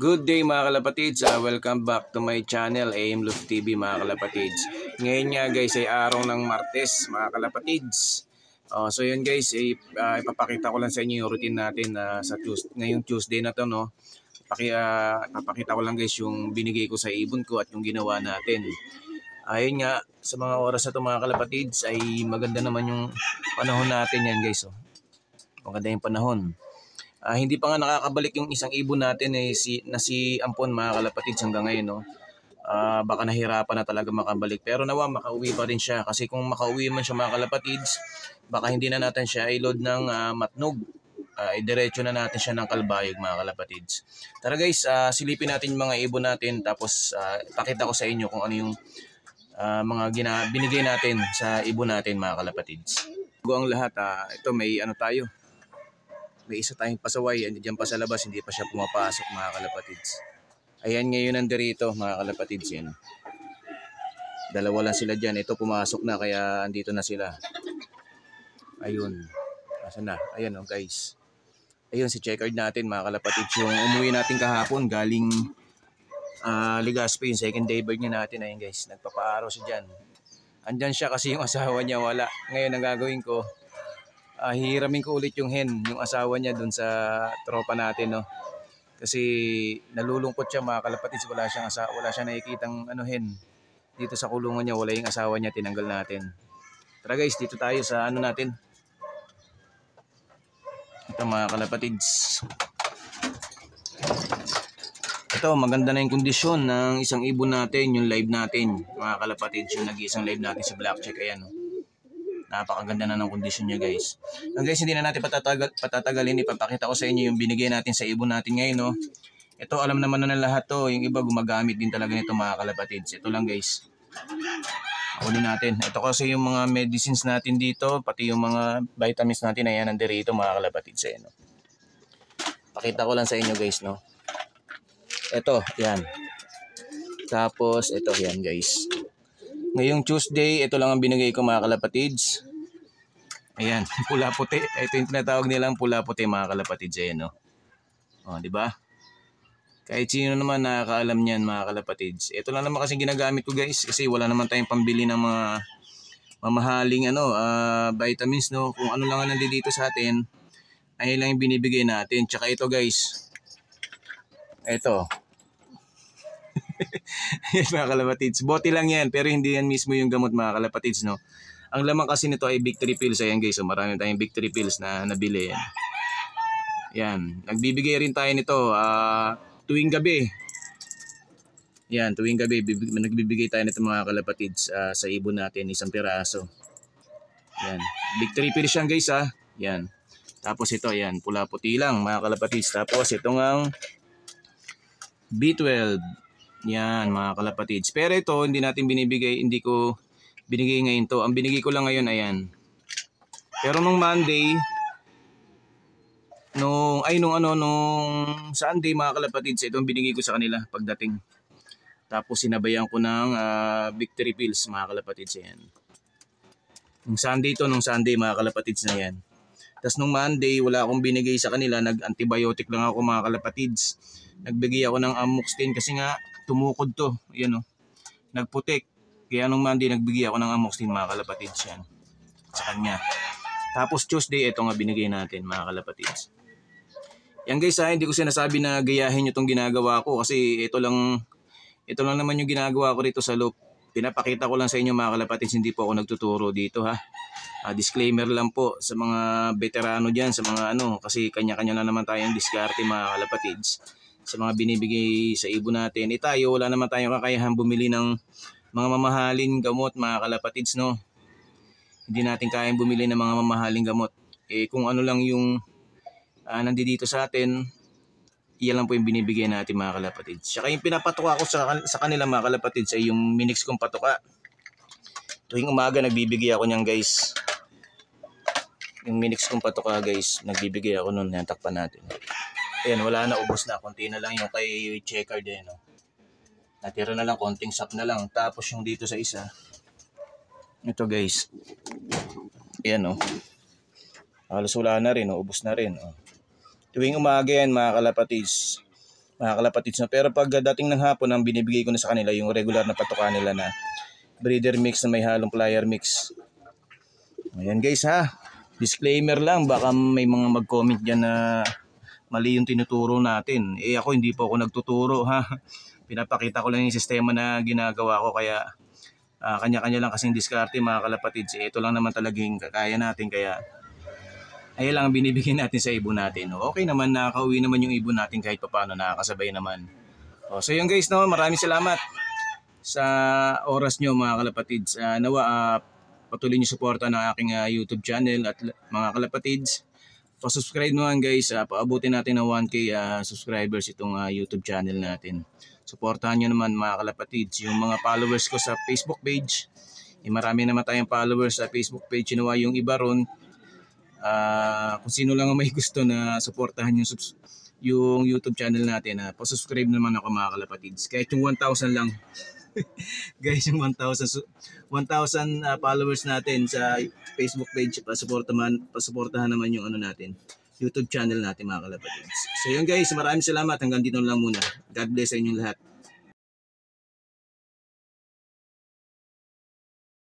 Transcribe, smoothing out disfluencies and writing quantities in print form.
Good day mga kalapatids, welcome back to my channel AM Love TV mga kalapatids. Ngayon nga guys ay araw ng Martes mga kalapatids. So yun guys, ipapakita ko lang sa inyo yung routine natin sa ngayong Tuesday na to, no. Ipapakita ko lang guys yung binigay ko sa ibon ko at yung ginawa natin. Ayun nga, sa mga oras na to mga kalapatids ay maganda naman yung panahon natin yan guys. Maganda yung panahon. Hindi pa nga nakakabalik yung isang ibon natin si Ampon mga kalapatids hanggang ngayon, no. Baka nahirapan na talaga makabalik, pero nawa makauwi pa rin siya, kasi kung makauwi man siya mga kalapatids, baka hindi na natin siya i-load ng matnog, diretso na natin siya ng kalbayog mga kalapatids. Tara guys, silipin natin yung mga ibon natin, tapos ipakita ko sa inyo kung ano yung mga binigay natin sa ibon natin mga kalapatids. Bago ang lahat, ito may ano tayo. May isa tayong pasaway, diyan pa sa labas, hindi pa siya pumapasok mga kalapatids. Ayan ngayon nandirito mga kalapatids yan. Dalawa lang sila dyan, ito pumasok na kaya andito na sila. Ayun, asan na? Ayan guys. Ayun si checkered natin mga kalapatids, yung umuwi natin kahapon galing Legazpi, yung second day bird niya natin. Ayun guys, nagpapaaraw siya dyan. Andyan siya kasi yung asawa niya wala. Ngayon ang gagawin ko, hihiramin ko ulit yung hen, yung asawa niya dun sa tropa natin, no. Kasi nalulungkot siya mga kalapatids, wala siyang nakikitang hen. Dito sa kulungan niya, wala yung asawa niya, tinanggal natin. Tara guys, dito tayo sa ano natin. Ito mga kalapatids. Ito, maganda na yung kondisyon ng isang ibon natin, yung live natin. Mga kalapatids, yung nag-iisang live natin sa Black Check, ayan, no. Napakaganda na ng kondisyon niya guys. Guys, hindi na natin patatagalin, ipapakita ko sa inyo yung binigay natin sa ibon natin ngayon, no. Ito alam naman na lahat to, yung iba gumagamit din talaga nito mga kalapatids. Ito lang guys. Kunin natin. Ito kasi yung mga medicines natin dito, pati yung mga vitamins natin, ayan nandirito mga kalapatids, ayan, no. Pakita ko lang sa inyo guys, no. Ito, yan. Tapos ito yan guys. Ngayong Tuesday, ito lang ang binigay ko mga kalapatids. Ayan, pula-puti. Ito yung tinatawag nilang pula-puti mga kalapatids. Ayan, no. Di ba? Kahit sino naman nakakaalam niyan mga kalapatids. Ito lang naman kasi ginagamit ko guys, kasi wala naman tayong pambili ng mga mamahaling vitamins, no. Kung ano lang ang nandito sa atin, ay lang yung binibigay natin. Tsaka ito guys. Ito. Yan mga kalapatids, bote lang yan, pero hindi yan mismo yung gamot mga kalapatids, no. Ang laman kasi nito ay victory pills. Ayan guys, marami tayong victory pills na nabili. Yan, nagbibigay rin tayo nito tuwing gabi. Yan, tuwing gabi nagbibigay tayo nito mga kalapatids sa ibon natin, isang piraso. Yan, victory pills yan guys, yan. Tapos ito, yan, pula-puti lang mga kalapatids. Tapos ito ngang B12. Yan mga kalapatids. Pero ito hindi natin binibigay, hindi ko binigay ngayon to. Ang binigay ko lang ngayon, ayan. Pero nung Monday, nung Sunday mga kalapatids, ito ang binigay ko sa kanila pagdating. Tapos sinabayan ko ng victory pills mga kalapatids, ayan. Nung Sunday mga kalapatids na yan. Tapos nung Monday, wala akong binigay sa kanila, nag-antibiotic lang ako mga kalapatids. Nagbigay ako ng amoxicillin kasi nga tumukod to, ayan, nagputik. Kaya nung Monday nagbigay ako ng amoxicillin mga kalapatids yan sa kanya. Tapos Tuesday, ito nga binigay natin mga kalapatids. Yan guys, hindi ko sinasabi na gayahin nyo itong ginagawa ko, kasi ito lang naman yung ginagawa ko rito sa loop. Pinapakita ko lang sa inyo mga kalapatids, hindi po ako nagtuturo dito, disclaimer lang po sa mga veterano dyan, sa mga kasi kanya-kanya na naman tayong diskarte mga kalapatids sa mga binibigay sa ibon natin. Tayo, wala naman tayong kakayahan bumili ng mga mamahaling gamot mga kalapatids, no. Hindi natin kayang bumili ng mga mamahaling gamot. Kung ano lang yung nandito sa atin, iyan lang po yung binibigay natin mga kalapatids. Saka yung pinapatuka ko sa kanila mga kalapatids ay yung minix kong patuka. Tuwing umaga nagbibigay ako niyan guys. Yung minix kong patuka guys, nagbibigay ako nun. Yan, takpan natin. Ayan, wala na, ubos na. Konti na lang yung kay checkered, no. Natira na lang, konting sap na lang. Tapos yung dito sa isa, ito guys. Ayan, halos wala na rin, ubos na rin. Tuwing umaga yan mga kalapatids, mga kalapatids. No? Pero pag dating ng hapon, ang binibigay ko na sa kanila yung regular na patuka nila na breeder mix na may halong flyer mix. Ayan guys ha, disclaimer lang, baka may mga mag-comment dyan na mali yung tinuturo natin. Ako hindi po ako nagtuturo ha. Pinapakita ko lang yung sistema na ginagawa ko, kaya kanya-kanya lang kasing diskarte mga kalapatids. Ito lang naman talagang kaya natin, kaya ayun lang ang binibigyan natin sa ibon natin. Okay naman, nakakauwi naman yung ibon natin kahit paano, nakakasabay naman. So yun guys, no, maraming salamat sa oras nyo mga kalapatids. Nawa patuloy nyo suporta ng aking YouTube channel, at mga kalapatids, pa-subscribe naman guys, paabutin natin ng 1K subscribers itong YouTube channel natin. Suportahan nyo naman mga kalapatids yung mga followers ko sa Facebook page. Marami naman tayong followers sa Facebook page. Nawa yung iba ron, kung sino lang ang may gusto na suportahan yung YouTube channel natin, pa-subscribe naman ako mga kalapatids. Kahit yung 1,000 lang. Guys, yung 1,000 followers natin sa Facebook page, pasuportahan naman yung natin, YouTube channel natin mga kalapatids. So yun guys, maraming salamat. Hanggang dito lang muna. God bless sa inyong lahat.